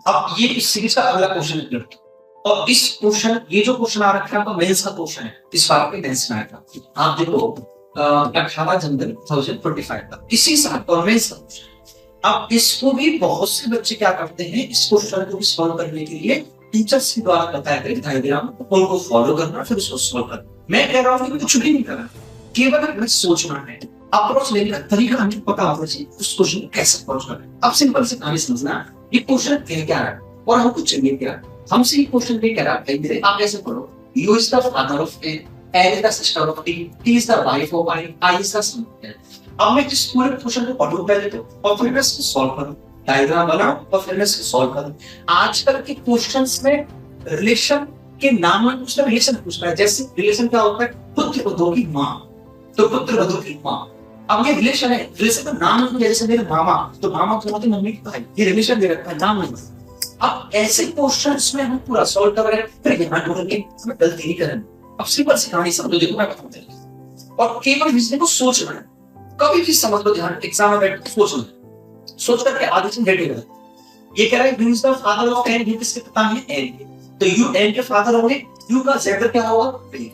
अब ये इस सीरीज का अगला क्वेश्चन है और इस क्वेश्चन ये जो क्वेश्चन आ रखा है आपका मेंस का क्वेश्चन है, इस बार के मेंस में आया था। आप देखो 18 जनवरी 2025 का इसी साल और मेंस का क्वेश्चन। अब इसको भी बहुत से बच्चे क्या करते हैं, इस क्वेश्चन को सॉल्व करने के लिए टीचर्स के द्वारा बताया गया डायग्राम उनको फॉलो करना, फिर उसको सॉल्व करना। मैं कह रहा हूँ कि कुछ भी नहीं करना, केवल हमें सोचना है, अप्रोच लेने का तरीका हमें पता होना चाहिए उस क्वेश्चन को कैसे अप्रोच करना है। अब सिंपल से कहानी समझना, ये क्वेश्चन क्या है और हम कुछ चाहिए क्या, हमसे ये क्वेश्चन पे कह रहा है आप कैसे पढ़ो, U is the father of A, N is the sister of T, T is the wife of I is the son of L। अब मैं इस पूरे क्वेश्चन को पढ़ूं पहले तो, और फिर मैं इसको सॉल्व करूं, डायग्राम बनाऊं और फिर मैं इसको सॉल्व करूं। आजकल के क्वेश्चंस में रिलेशन के नाम में पूछता है, रिलेशन पूछ रहा है। जैसे रिलेशन क्या होता है, पुत्र वधू की माँ, तो पुत्र वधू की माँ। अब ये रिलेशन है, रिलेशन का नाम नहीं है, जैसे मेरे मामा, तो मामा तो होते मम्मी के भाई, ये रिलेशन दे रखा है, नाम नहीं। अब ऐसे क्वेश्चंस में हम पूरा सॉल्व कर रहे हैं, फिर यहाँ ढूंढेंगे, हमें गलती नहीं करेंगे। अब सिंपल सी कहानी समझो, देखो मैं बताऊं, और केवल विषय को सोचना है, कभी भी समझ लो, ध्यान एग्जाम में बैठ सोचना, सोच करके आगे से रेडी कर। ये कह रहा है U is the father of N, ये किसके पिता हैं, एन के, तो यू एन के फादर होंगे, यू का जेंडर क्या होगा, मेल,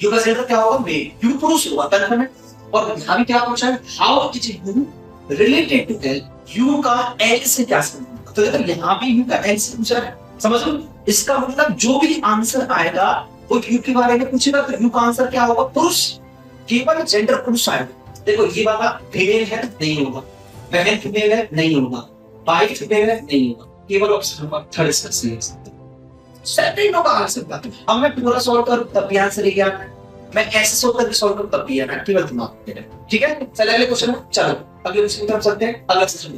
यू का जेंडर क्या होगा, मेल, यू पुरुष होगा, कन्फर्म है। और यहाँ भी क्या पूछा है, how is U related to L, U का एल से क्या संबंध, तो देखो यहाँ भी यू का एल से पूछा है, समझ लो। इसका मतलब जो भी आंसर आएगा वो यू के बारे में पूछेगा, तो यू का आंसर क्या होगा, पुरुष, केवल जेंडर पुरुष आएगा। देखो ये वाला फीमेल है, नहीं होगा, बहन फीमेल है, नहीं होगा, भाई फीमेल है, नहीं होगा, केवल ऑप्शन नंबर थर्ड इसका सही है। सेकंड होगा आंसर का। अब मैं पूरा सॉल्व करूं तब भी आंसर ही क्या, मैं ऐसे सोच करके सॉल्व करूं तब भी है ना, केवल दिमाग। ठीक है, चलो अगले क्वेश्चन में, चलो अगले क्वेश्चन की तरफ चलते हैं। अगला क्वेश्चन